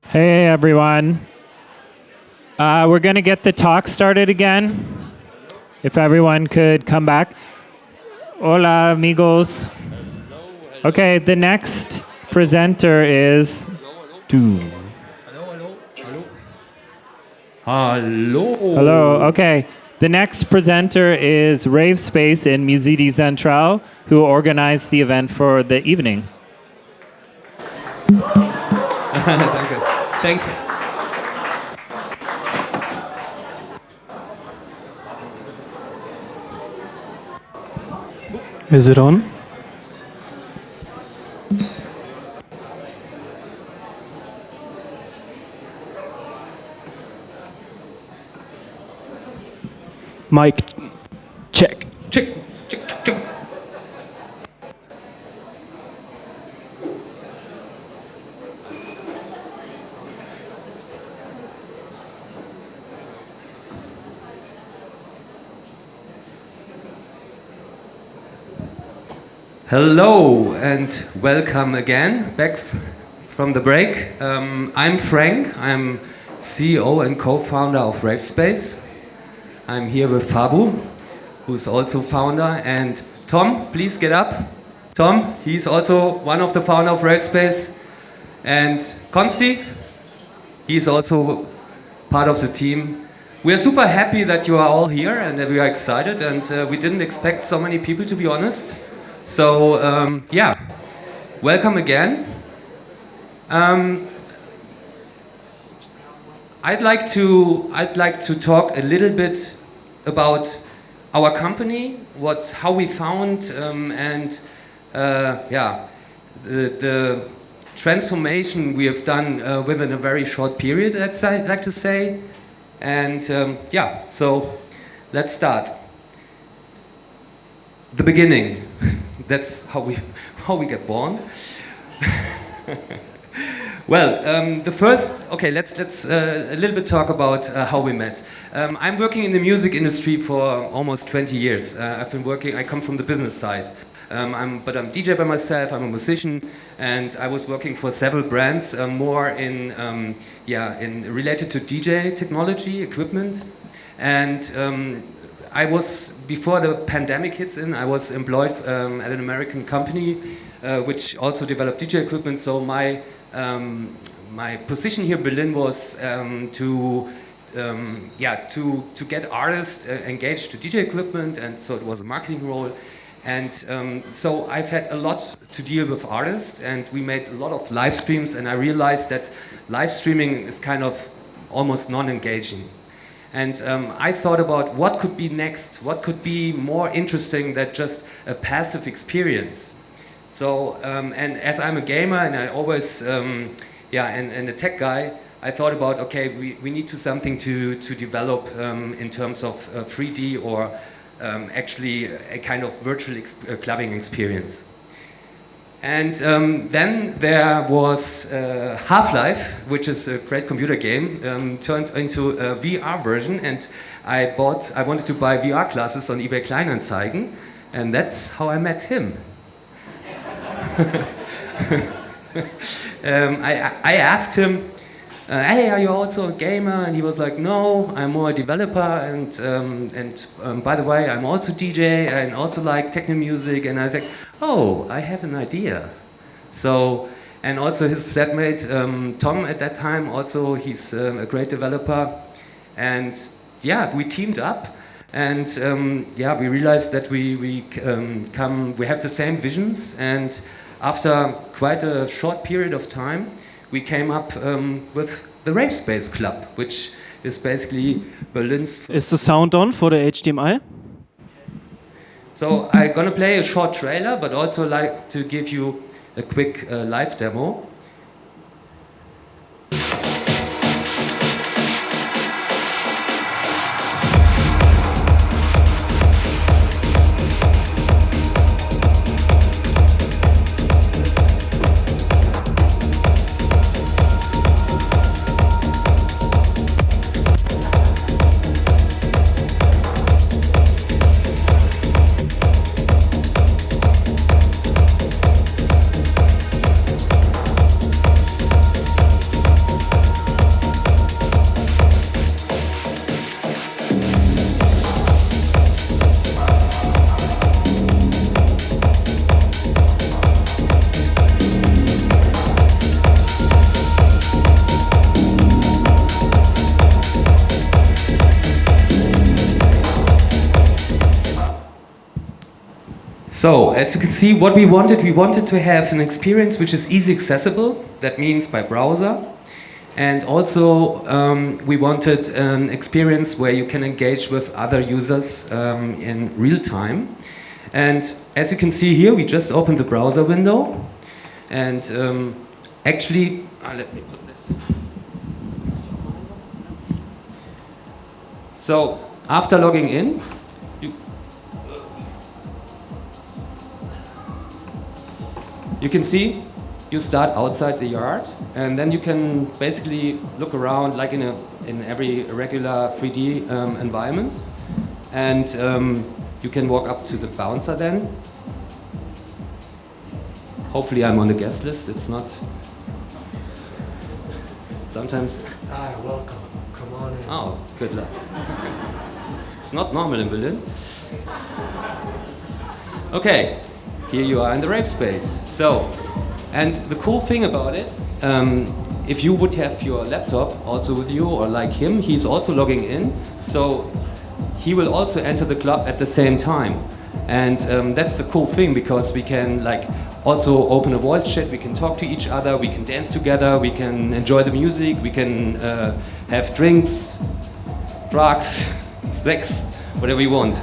Hey everyone. We're going to get the talk started again. If everyone could come back. Hola amigos. Okay, the next presenter is Doom. Hello. Hello. Okay. The next presenter is RaveSpace in Musee Dezentral, who organized the event for the evening. Danke. Thanks. Is it on? Mic check. Check, check, check, check. Hello and welcome again back from the break. I'm Frank. I'm CEO and co-founder of RaveSpace. I'm here with Fabu, who's also founder, and Tom, please get up. Tom, he's also one of the founder of RaveSpace, and Konsti, he's also part of the team. We are super happy that you are all here and that we are excited, and we didn't expect so many people, to be honest. So yeah, welcome again. I'd like to talk a little bit about our company, how we found, and yeah, the transformation we have done within a very short period, I'd like to say. And yeah, so let's start. The beginning. That's how we get born. Well, the first, okay, let's a little bit talk about how we met. I'm working in the music industry for almost 20 years. I come from the business side. But I'm DJ by myself, I'm a musician, and I was working for several brands, more in related to DJ technology, equipment. And before the pandemic hits in, I was employed at an American company, which also developed DJ equipment. So my position here in Berlin was to get artists engaged to DJ equipment, and so it was a marketing role. And so I've had a lot to deal with artists, and we made a lot of live streams, and I realized that live streaming is kind of almost non-engaging. And I thought about what could be next, what could be more interesting than just a passive experience. So, and as I'm a gamer and I always, and a tech guy, I thought about, okay, we need something to develop in terms of 3D or actually a kind of virtual clubbing experience. And then there was Half-Life, which is a great computer game, turned into a VR version, and I wanted to buy VR glasses on eBay Kleinanzeigen, and that's how I met him. I asked him, hey, are you also a gamer? And he was like, no, I'm more a developer, and by the way, I'm also DJ and also like techno music. And I was like, oh, I have an idea. So, and also his flatmate, Tom at that time, also he's a great developer. And yeah, we teamed up, and we realized that we have the same visions, and after quite a short period of time, we came up with the RaveSpace.club, which is basically Berlin's... Is the sound on for the HDMI? So I'm gonna play a short trailer, but also like to give you a quick live demo. So, as you can see, what we wanted to have an experience which is easy accessible. That means by browser. And also, we wanted an experience where you can engage with other users in real time. And as you can see here, we just opened the browser window. And actually, let me put this. So, after logging in, you can see you start outside the yard, and then you can basically look around like in every regular 3D environment, and you can walk up to the bouncer then. Hopefully I'm on the guest list. It's not. Sometimes. Hi, welcome. Come on in. Oh, good luck. It's not normal in Berlin. Okay. Here you are in the RaveSpace. So, and the cool thing about it, if you would have your laptop also with you, or like him, he's also logging in. So he will also enter the club at the same time. And that's the cool thing, because we can like also open a voice chat, we can talk to each other, we can dance together, we can enjoy the music, we can have drinks, drugs, sex, whatever we want.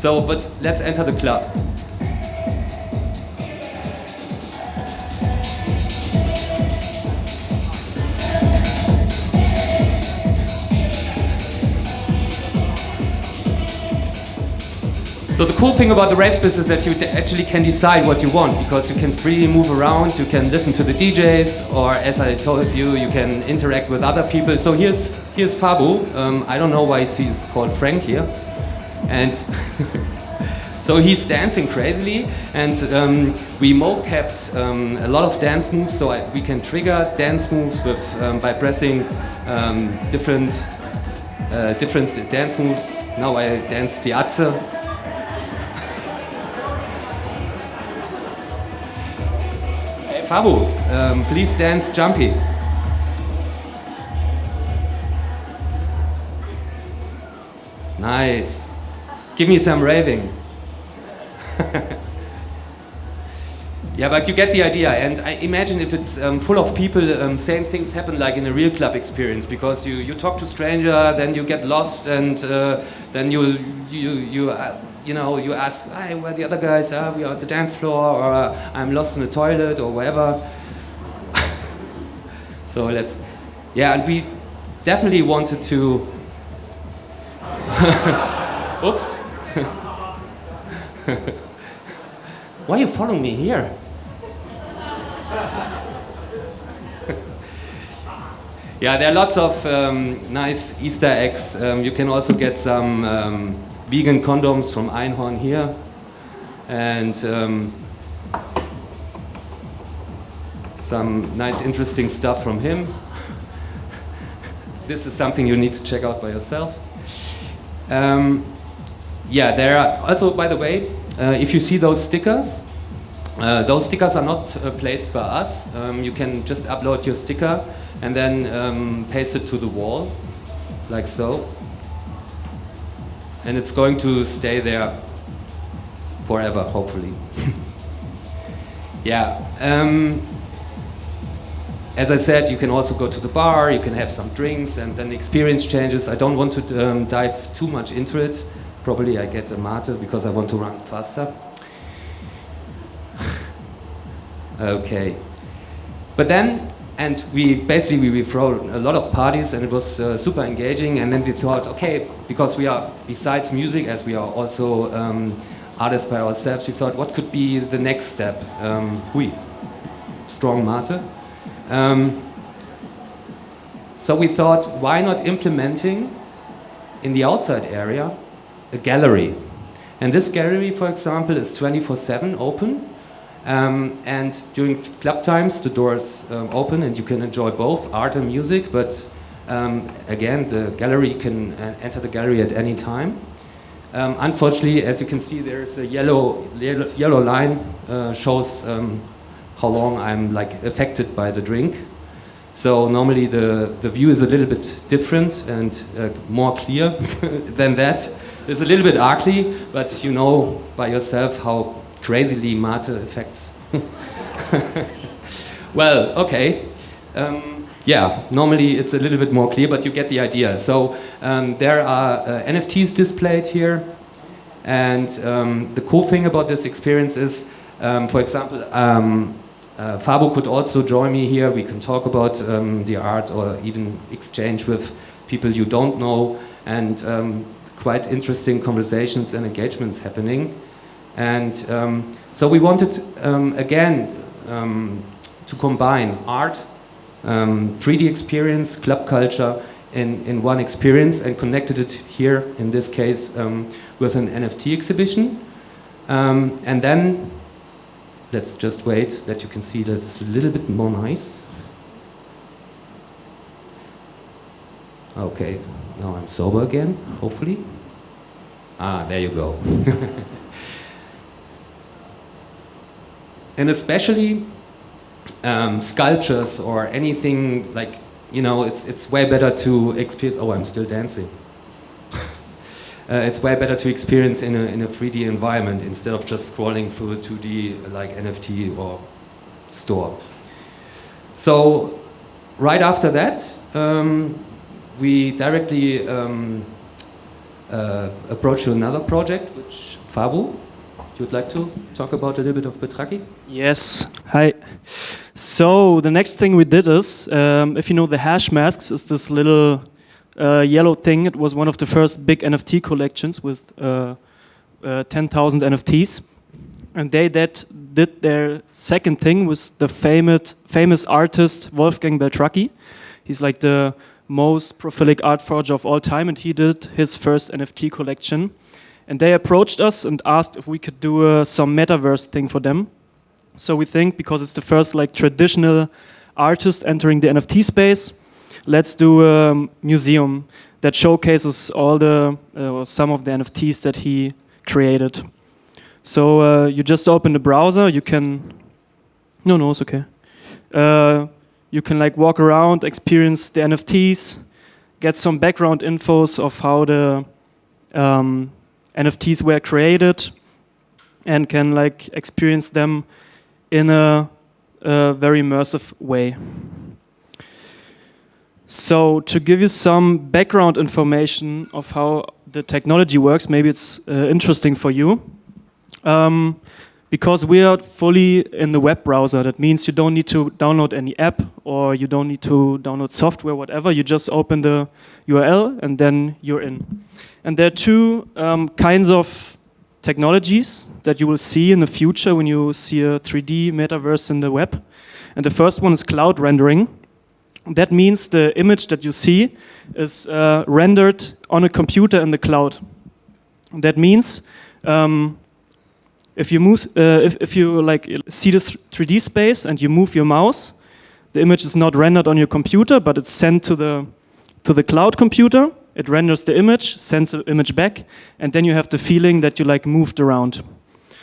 So, but let's enter the club. So the cool thing about the RaveSpace is that you actually can decide what you want, because you can freely move around, you can listen to the DJs, or as I told you, you can interact with other people. So here's Fabu. I don't know why he's called Frank here. And so he's dancing crazily, and we mo-capped a lot of dance moves, so we can trigger dance moves with by pressing different dance moves. Now I dance the Atze. Hey Fabu, please dance Jumpy. Nice. Give me some raving. Yeah, but you get the idea. And I imagine if it's full of people, same things happen like in a real club experience, because you talk to a stranger, then you get lost, and then you ask, hey, where the other guys are? We are at the dance floor, or I'm lost in the toilet, or wherever. So and we definitely wanted to. Oops. Why are you following me here? Yeah, there are lots of nice Easter eggs. You can also get some vegan condoms from Einhorn here. And some nice interesting stuff from him. This is something you need to check out by yourself. Yeah, there are also, by the way, if you see those stickers are not placed by us. You can just upload your sticker and then paste it to the wall, like so. And it's going to stay there forever, hopefully. Yeah. As I said, you can also go to the bar, you can have some drinks, and then the experience changes. I don't want to dive too much into it. Probably I get a mate because I want to run faster. Okay. But then, and we throw a lot of parties, and it was super engaging, and then we thought, okay, because we are, besides music, as we are also artists by ourselves, we thought, what could be the next step? Strong mate. So we thought, why not implementing in the outside area a gallery? And this gallery, for example, is 24/7 open. And during club times, the doors open and you can enjoy both art and music, but again, the gallery can enter the gallery at any time. Unfortunately, as you can see, there's a yellow line shows how long I'm like affected by the drink. So normally the view is a little bit different and more clear than that. It's a little bit ugly, but you know by yourself how crazily mate affects. Well, okay. Yeah, normally it's a little bit more clear, but you get the idea. So there are NFTs displayed here. And the cool thing about this experience is, for example, Fabo could also join me here. We can talk about the art or even exchange with people you don't know, and quite interesting conversations and engagements happening. And so we wanted, again, to combine art, 3D experience, club culture in one experience, and connected it here, in this case, with an NFT exhibition. And then, let's just wait that you can see that's a little bit more nice. Okay, now I'm sober again, hopefully. Ah, there you go. And especially sculptures or anything like, you know, it's way better to experience. Oh, I'm still dancing. It's way better to experience in a 3D environment instead of just scrolling through a 2D like NFT or store. So right after that, we directly approached another project, which Fabo, you'd like to talk about a little bit of Beltracchi? Yes. Hi. So the next thing we did is, if you know the Hashmasks, is this little yellow thing. It was one of the first big NFT collections with 10,000 NFTs, and they did their second thing with the famous artist Wolfgang Beltracchi. He's like the most prolific art forger of all time, and he did his first NFT collection. And they approached us and asked if we could do some metaverse thing for them. So we think, because it's the first like traditional artist entering the NFT space, let's do a museum that showcases all the some of the NFTs that he created. So you just open the browser. You can no, it's okay. You can like walk around, experience the NFTs, get some background infos of how the NFTs were created, and can like experience them in a very immersive way. So to give you some background information of how the technology works, maybe it's interesting for you. Because we are fully in the web browser, that means you don't need to download any app, or you don't need to download software, whatever. You just open the URL and then you're in. And there are two kinds of technologies that you will see in the future when you see a 3D metaverse in the web. And the first one is cloud rendering. That means the image that you see is rendered on a computer in the cloud. That means if you like see the 3D space and you move your mouse, the image is not rendered on your computer, but it's sent to the cloud computer. It renders the image, sends the image back, and then you have the feeling that you like moved around.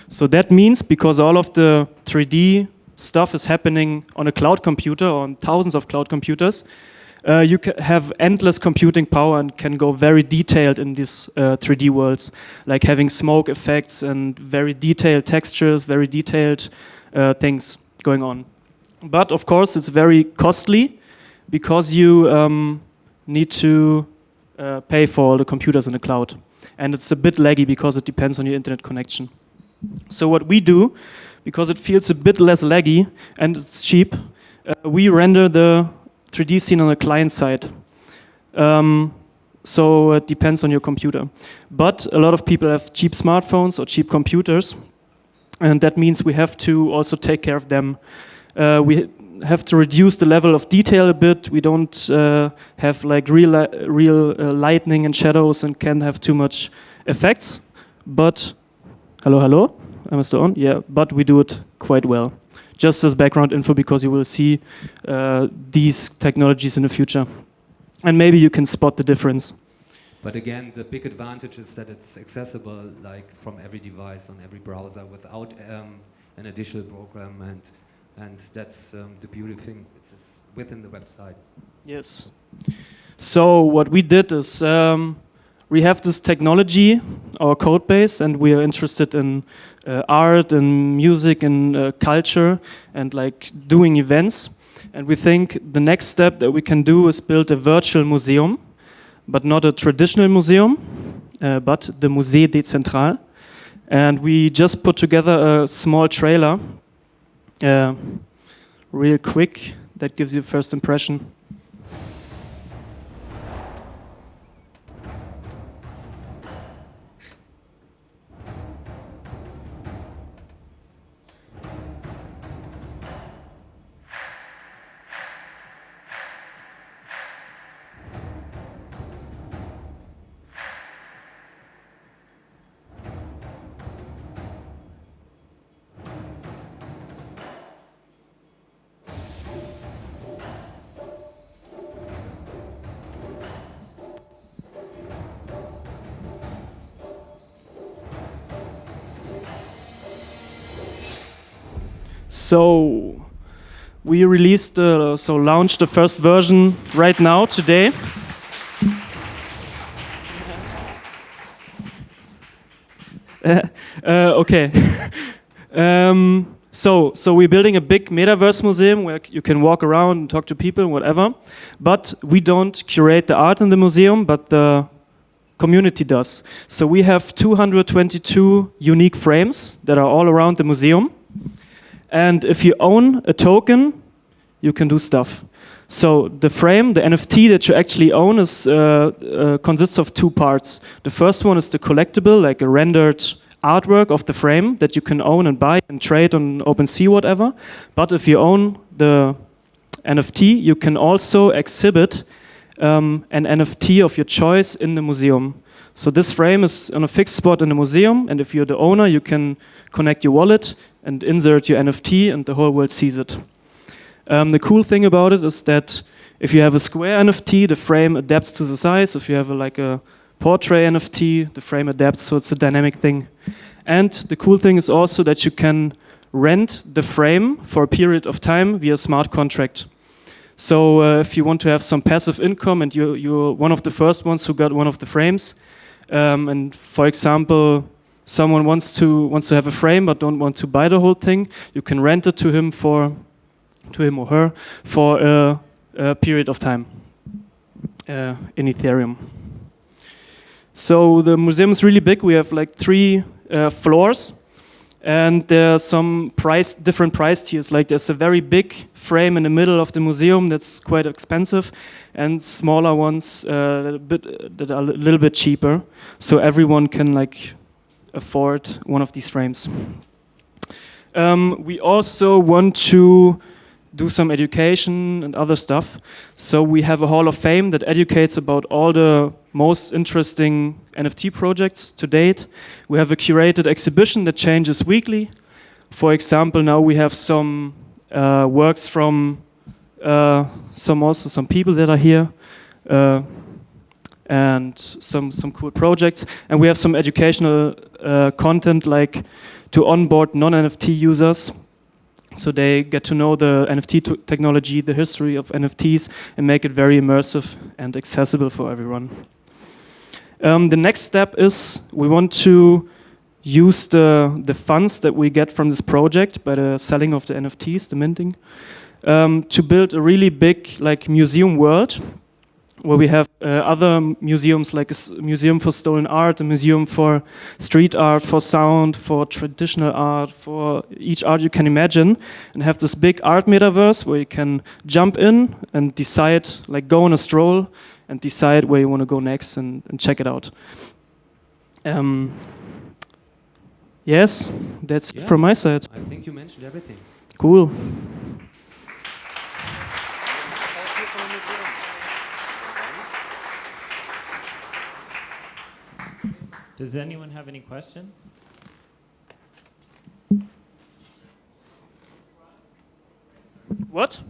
So that means, because all of the 3D stuff is happening on a cloud computer, or on thousands of cloud computers, you can have endless computing power and can go very detailed in these 3D worlds, like having smoke effects and very detailed textures, very detailed things going on. But of course it's very costly, because you need to pay for all the computers in the cloud. And it's a bit laggy because it depends on your internet connection. So what we do, because it feels a bit less laggy and it's cheap, we render the 3D scene on the client side. So it depends on your computer. But a lot of people have cheap smartphones or cheap computers, and that means we have to also take care of them. We have to reduce the level of detail a bit. We don't have like real lightning and shadows, and can't have too much effects. But hello, am I still on? Yeah, but we do it quite well. Just as background info, because you will see these technologies in the future. And maybe you can spot the difference. But again, the big advantage is that it's accessible like from every device on every browser without an additional program, and that's the beautiful thing. It's within the website. Yes. So what we did is we have this technology, our code base, and we are interested in art and music and culture and like doing events. And we think the next step that we can do is build a virtual museum, but not a traditional museum, but the Musee Dezentral. And we just put together a small trailer, real quick, that gives you a first impression. So we released, launched the first version right now today. Okay. So we're building a big metaverse museum where you can walk around and talk to people and whatever. But we don't curate the art in the museum, but the community does. So we have 222 unique frames that are all around the museum. And if you own a token, you can do stuff. So the frame, the NFT that you actually own, is consists of two parts. The first one is the collectible, like a rendered artwork of the frame that you can own and buy and trade on OpenSea, whatever. But if you own the NFT, you can also exhibit an NFT of your choice in the museum. So this frame is on a fixed spot in the museum, and if you're the owner, you can connect your wallet and insert your NFT, and the whole world sees it. The cool thing about it is that if you have a square NFT, the frame adapts to the size. If you have a portrait NFT, the frame adapts, so it's a dynamic thing. And the cool thing is also that you can rent the frame for a period of time via smart contract. So if you want to have some passive income and you're one of the first ones who got one of the frames, and for example, someone wants to have a frame but don't want to buy the whole thing, you can rent it to him or her for a period of time in Ethereum. So the museum is really big. We have like 3 floors, and there are some different price tiers. Like there's a very big frame in the middle of the museum that's quite expensive, and smaller ones that are a little bit cheaper. So everyone can like afford one of these frames. We also want to do some education and other stuff. So we have a Hall of Fame that educates about all the most interesting NFT projects to date. We have a curated exhibition that changes weekly. For example, now we have some works from some people that are here, and some cool projects. And we have some educational content, like to onboard non-NFT users, so they get to know the NFT technology, the history of NFTs, and make it very immersive and accessible for everyone. The next step is we want to use the funds that we get from this project by the selling of the NFTs, the minting, to build a really big like museum world, where we have other museums, like a museum for stolen art, a museum for street art, for sound, for traditional art, for each art you can imagine, and have this big art metaverse where you can jump in and decide, like go on a stroll and decide where you want to go next and check it out. Yes, that's it from my side. I think you mentioned everything. Cool. Does anyone have any questions? What?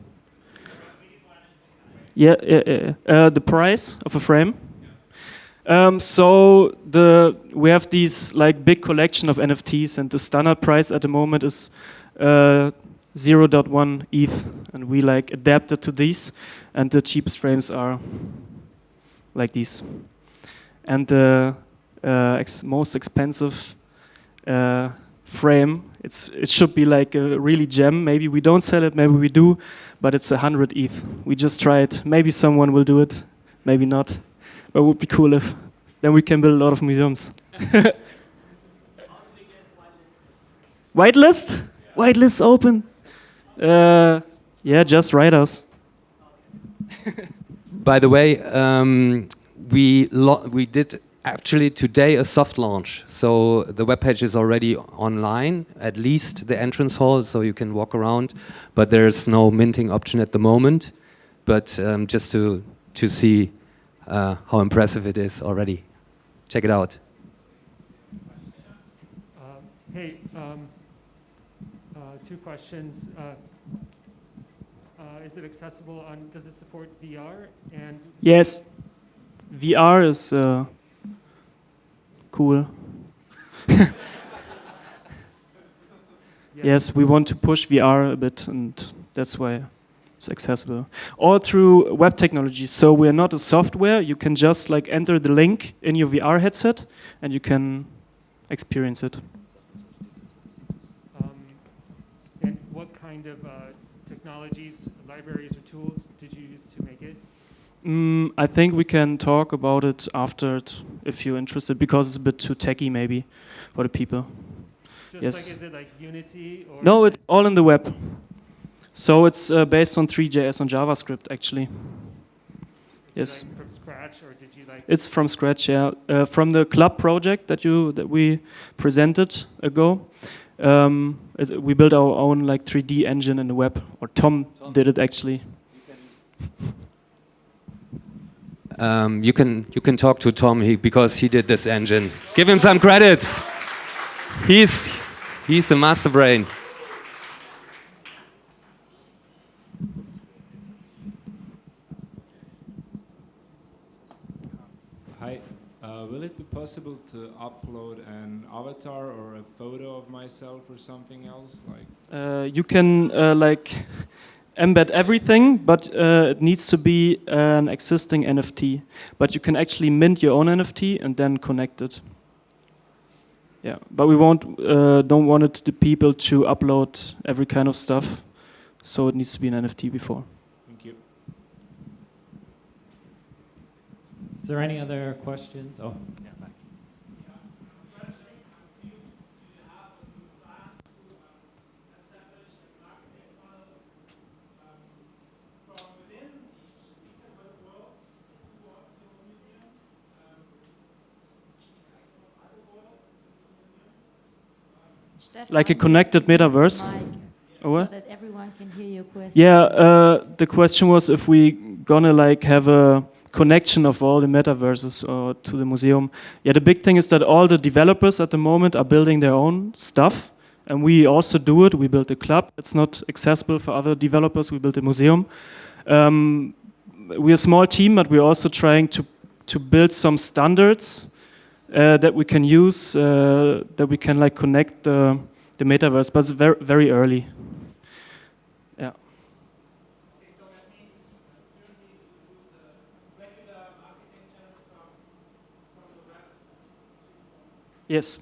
Yeah, the price of a frame. So we have these like big collection of NFTs, and the standard price at the moment is 0.1 ETH, and we like adapted to these, and the cheapest frames are like these. and the most expensive frame. It should be like a really gem. Maybe we don't sell it, maybe we do, but it's 100 ETH. We just try it. Maybe someone will do it, maybe not. But it would be cool if then we can build a lot of museums. Whitelist? Whitelist open. Yeah, just write us. By the way, we did actually today a soft launch. So the webpage is already online, at least the entrance hall, so you can walk around. But there's no minting option at the moment. But just to see how impressive it is already. Check it out. Hey, two questions. Is it accessible on, does it support VR? And Yes. VR is cool. Yes, we want to push VR a bit, and that's why it's accessible. Or through web technology. So we're not a software. You can just like enter the link in your VR headset, and you can experience it. and what kind of technologies, libraries, or tools did you use to make it? I think we can talk about it after it, if you're interested, because it's a bit too techy maybe for the people. Just Yes. like, is it like Unity? Or No, it's all in the web. So it's based on 3JS on JavaScript, actually. Yes. Like from scratch, or did you like? It's from scratch, yeah. From the club project that we presented ago, we built our own like 3D engine in the web. Or Tom did it actually. You can talk to Tom because he did this engine. Give him some credits. He's a master brain. Hi. Will it be possible to upload an avatar or a photo of myself or something else? Like You can like embed everything, but it needs to be an existing NFT. But you can actually mint your own NFT and then connect it. Yeah, but we don't want it the people to upload every kind of stuff, so it needs to be an NFT before. thank you. Is there any other questions? Oh, yeah, back. Like a connected metaverse. So What? that everyone can hear your question. Yeah, the question was if we gonna like have a connection of all the metaverses or to the museum. Yeah, the big thing is that all the developers at the moment are building their own stuff, and we also do it. We built a club. It's not accessible for other developers. We built a museum. We're a small team, but we're also trying to build some standards that we can use, that we can like connect the metaverse. But it's very very early. Yeah. Yes.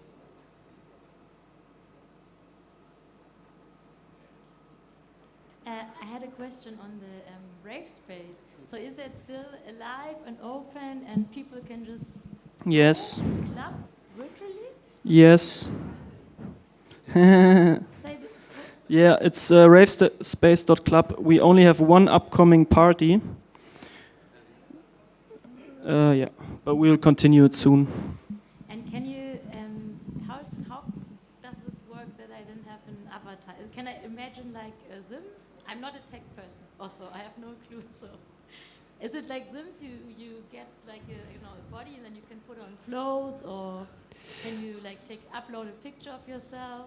I had a question on the RaveSpace. So is that still alive and open, and people can just Yes. club virtually? Yes. Say the, Yeah, it's RaveSpace.club. We only have one upcoming party. Yeah, but we'll continue it soon. and can you how does it work that I don't have an avatar? Can I imagine like Sims? I'm not a tech person. Also, I have no clue. So, is it like Sims? You get like a body, and then you can put on clothes, or can you like upload a picture of yourself,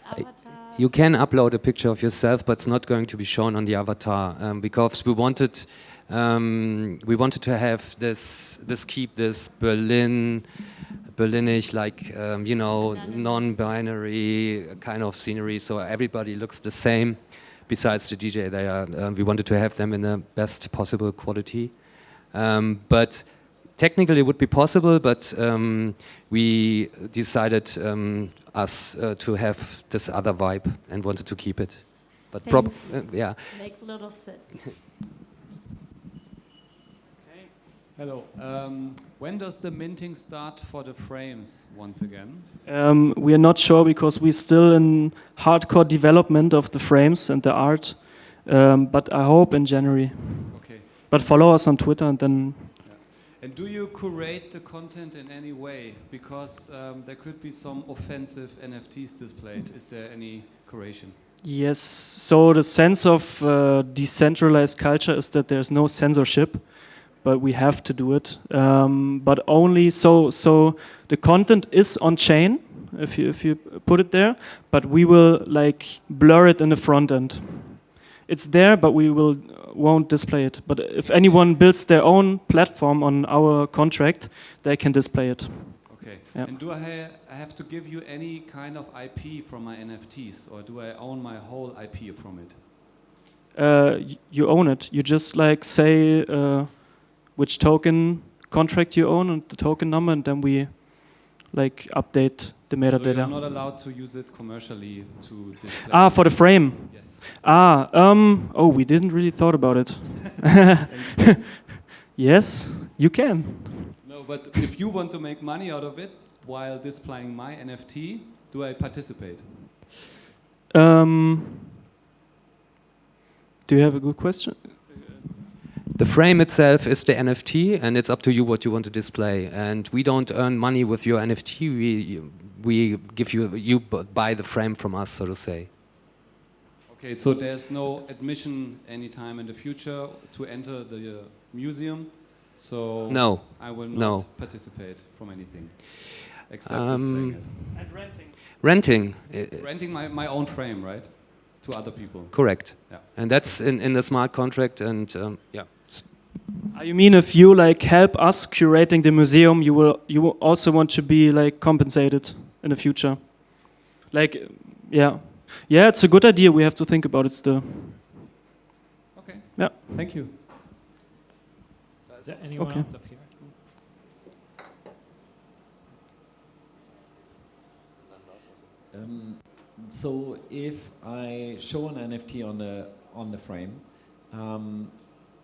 an avatar? You can upload a picture of yourself, but it's not going to be shown on the avatar because we wanted to have keep this Berlinish, like non-binary kind of scenery, so everybody looks the same. Besides the DJ, we wanted to have them in the best possible quality. But technically it would be possible, but we decided to have this other vibe and wanted to keep it. But yeah. Makes a lot of sense. Hello. When does the minting start for the frames once again? We are not sure because we're still in hardcore development of the frames and the art, but I hope in January. Okay. But follow us on Twitter and then... And do you curate the content in any way? Because there could be some offensive NFTs displayed. Is there any curation? Yes, so the sense of decentralized culture is that there's no censorship, but we have to do it. But only so the content is on chain, if you put it there, but we will like blur it in the front end. It's there, but we won't display it. But if anyone builds their own platform on our contract, they can display it. Okay. Yeah. And do I have to give you any kind of IP from my NFTs, or do I own my whole IP from it? You own it. You just like say which token contract you own and the token number, and then we like update the metadata. So you're not allowed to use it commercially to display. For the frame. Yes. Oh, we didn't really thought about it. Yes, you can. No, but if you want to make money out of it while displaying my NFT, do I participate? Do you have a good question? The frame itself is the NFT, and it's up to you what you want to display. And we don't earn money with your NFT. We give you buy the frame from us, so to say. Okay, so there's no admission anytime in the future to enter the museum. So no, I will not participate from anything except displaying it. And renting. Renting. Renting my own frame, right? To other people. Correct. Yeah. And that's in the smart contract, and yeah. You mean if you like help us curating the museum, you will also want to be like compensated in the future? Like, yeah, it's a good idea. We have to think about it still. Okay. Yeah. Thank you. Is there anyone else up here? So if I show an NFT on the frame,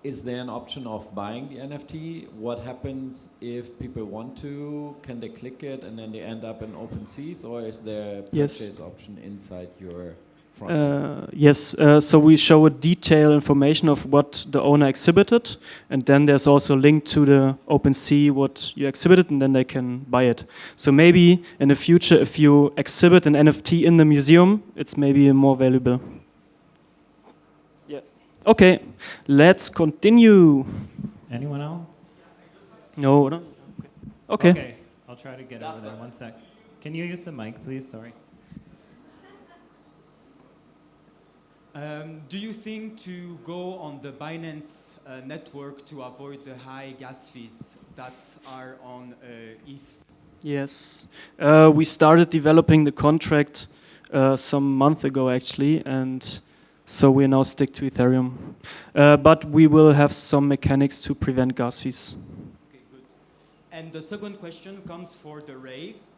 is there an option of buying the NFT? What happens if people want to? Can they click it and then they end up in OpenSeas, or is there a purchase option inside your front? Yes, so we show a detailed information of what the owner exhibited, and then there's also a link to the OpenSea what you exhibited, and then they can buy it. So maybe in the future, if you exhibit an NFT in the museum, it's maybe more valuable. Okay, let's continue. Anyone else? No. Okay. Okay, I'll try to get over there. 1 sec. Can you use the mic, please? Sorry. Do you think to go on the Binance network to avoid the high gas fees that are on ETH? Yes. We started developing the contract some month ago, actually, and so we now stick to Ethereum. But we will have some mechanics to prevent gas fees. Okay, good. And the second question comes for the raves.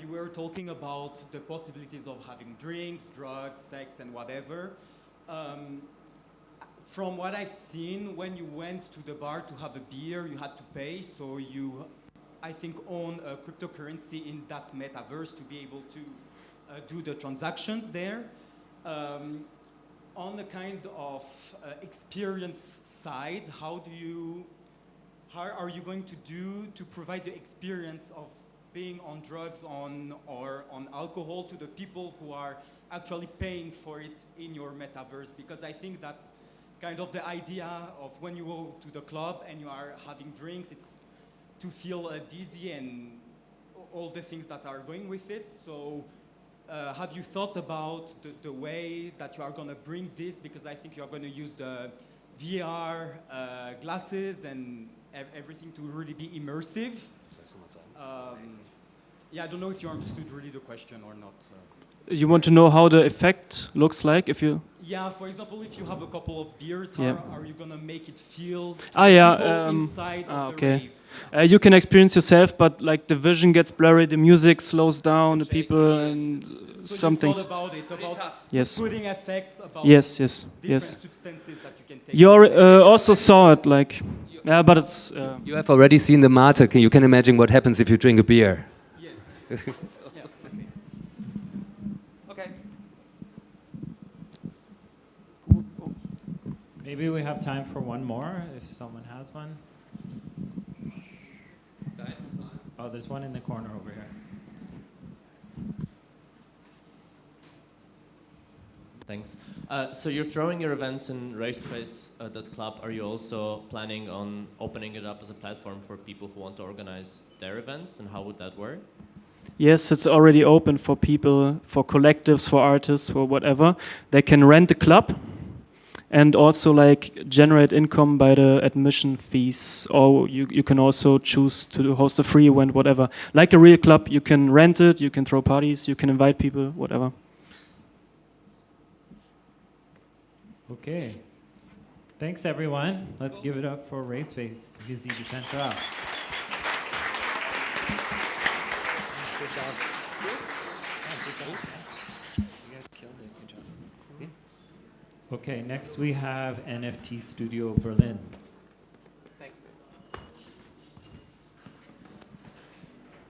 You were talking about the possibilities of having drinks, drugs, sex, and whatever. From what I've seen, when you went to the bar to have a beer, you had to pay. So you, I think, own a cryptocurrency in that metaverse to be able to do the transactions there. On the kind of experience side, how are you going to do to provide the experience of being on drugs or on alcohol to the people who are actually paying for it in your metaverse? Because I think that's kind of the idea of when you go to the club and you are having drinks, it's to feel dizzy and all the things that are going with it. So have you thought about the way that you are going to bring this? Because I think you are going to use the VR glasses and everything to really be immersive. Yeah, I don't know if you understood really the question or not. You want to know how the effect looks like if you... Yeah, for example, if you have a couple of beers, how are you going to make it feel yeah, inside of the rave? You can experience yourself, but like the vision gets blurry, the music slows down, the people, and So some you thought things. about it, about Yes. putting effects, about Yes, different yes. substances that you can take. You also saw it, like, yeah, but it's. You have already seen the Mate. You can imagine what happens if you drink a beer. Yes. Yeah, okay. Okay. Maybe we have time for one more, if someone has one. Oh, there's one in the corner over here. Thanks. So you're throwing your events in RaveSpace.club. Are you also planning on opening it up as a platform for people who want to organize their events, and how would that work? Yes, it's already open for people, for collectives, for artists, for whatever. They can rent the club and also like generate income by the admission fees. Or you can also choose to host a free event, whatever. Like a real club, you can rent it, you can throw parties, you can invite people, whatever. Okay. Thanks, everyone. Let's give it up for RaveSpace, Musee Dezentral. Good job. Yes? Good job. You guys killed it. Good job. Okay, next we have NFT Studio Berlin.